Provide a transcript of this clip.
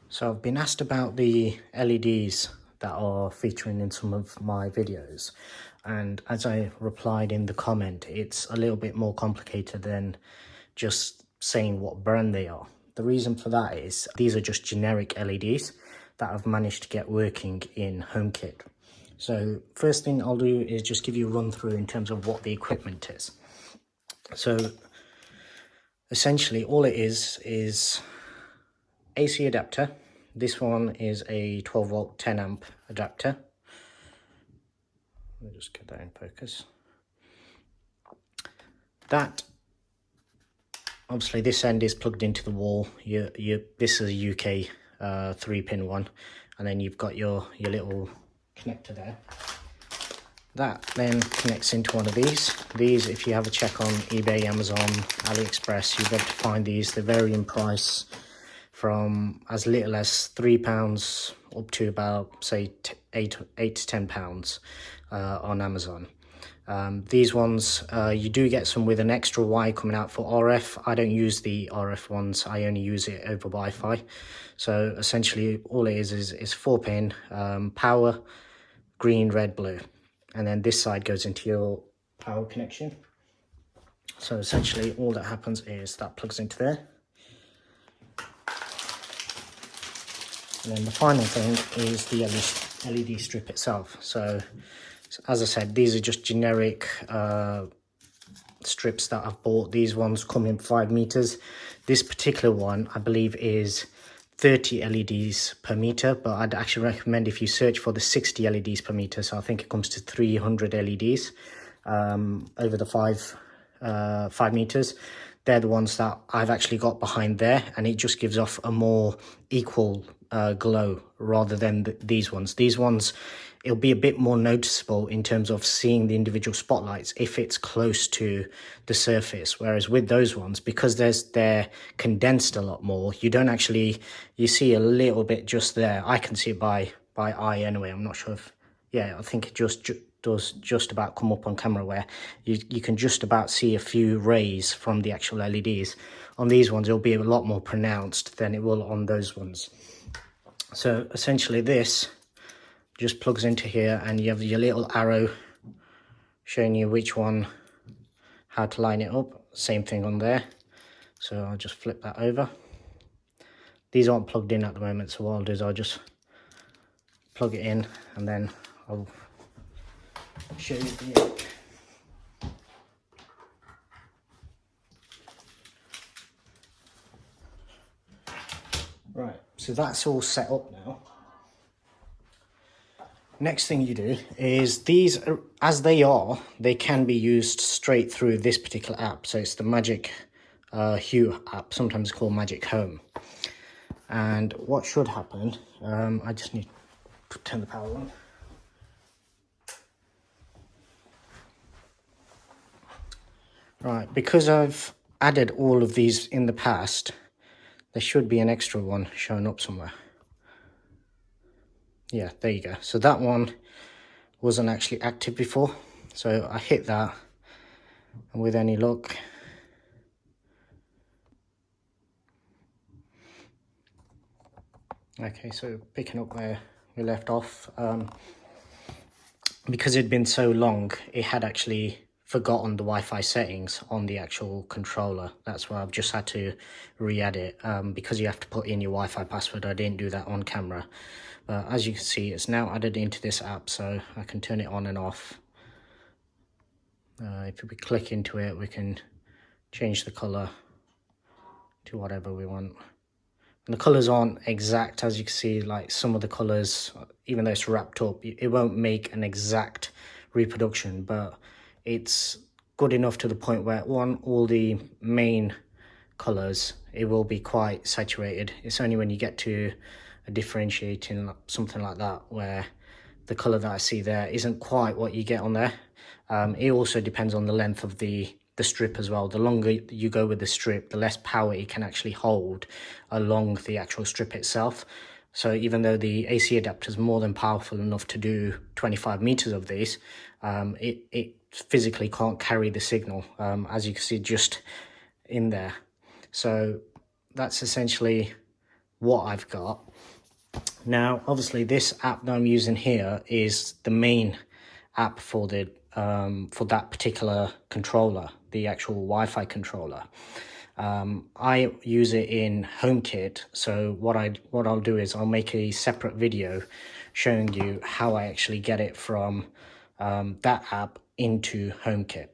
So I've been asked about the LEDs that are featuring in some of my videos, and as I replied in the comment, it's a little bit more complicated than just saying what brand they are. The reason for that is these are just generic LEDs that I've managed to get working in HomeKit. So first thing I'll do is just give you a run through in terms of what the equipment is. So essentially all it is AC adapter. This one is a 12 volt 10 amp adapter. Let me just get that in focus. That, obviously this end is plugged into the wall. This is a UK 3-pin one, and then you've got your little connector there. That then connects into one of these. These, if you have a check on eBay, Amazon, AliExpress, you'll be able to find these. They vary in price from as little as £3 up to about, say, £8 to £10 on Amazon. These ones, you do get some with an extra wire coming out for RF. I don't use the RF ones. I only use it over Wi-Fi. So essentially all it is 4-pin, power, green, red, blue. And then this side goes into your power connection. So essentially all that happens is that plugs into there. And then the final thing is the LED strip itself. So as I said, these are just generic strips that I've bought. These ones come in 5 meters. This particular one, I believe, is 30 LEDs per meter, but I'd actually recommend if you search for the 60 LEDs per meter. So I think it comes to 300 LEDs over the 5 meters. They're the ones that I've actually got behind there, and it just gives off a more equal glow rather than these ones. These ones, it'll be a bit more noticeable in terms of seeing the individual spotlights if it's close to the surface, whereas with those ones, because they're condensed a lot more, you don't actually, you see a little bit just there. I can see it by eye anyway. I'm not sure if, yeah, I think it just does just about come up on camera where you can just about see a few rays from the actual LEDs. On these ones, it'll be a lot more pronounced than it will on those ones. So essentially this just plugs into here, and you have your little arrow showing you which one, how to line it up. Same thing on there. So I'll just flip that over. These aren't plugged in at the moment, so what I'll do is I'll just plug it in, and then I'll show you the right. So that's all set up now. Next thing you do is these, as they can be used straight through this particular app. So it's the Magic Hue app, sometimes called Magic Home. And what should happen, I just need to turn the power on. Right, because I've added all of these in the past, there should be an extra one showing up somewhere. Yeah, there you go. So that one wasn't actually active before. So I hit that, and with any luck, okay, so picking up where we left off, because it'd been so long, it had actually forgotten the Wi-Fi settings on the actual controller. That's why I've just had to re-add it, because you have to put in your Wi-Fi password. I didn't do that on camera. But as you can see, it's now added into this app, so I can turn it on and off. If we click into it, we can change the color to whatever we want. And the colors aren't exact, as you can see, like some of the colors, even though it's wrapped up, it won't make an exact reproduction, but it's good enough to the point where, one, all the main colors, it will be quite saturated. It's only when you get to a differentiating, something like that, where the color that I see there isn't quite what you get on there. It also depends on the length of the strip as well. The longer you go with the strip, the less power it can actually hold along the actual strip itself. So even though the AC adapter is more than powerful enough to do 25 meters of these, it physically can't carry the signal, as you can see just in there. So that's essentially what I've got. Now, obviously, this app that I'm using here is the main app for the for that particular controller, the actual Wi-Fi controller. I use it in HomeKit, so what I'll do is I'll make a separate video showing you how I actually get it from that app into HomeKit.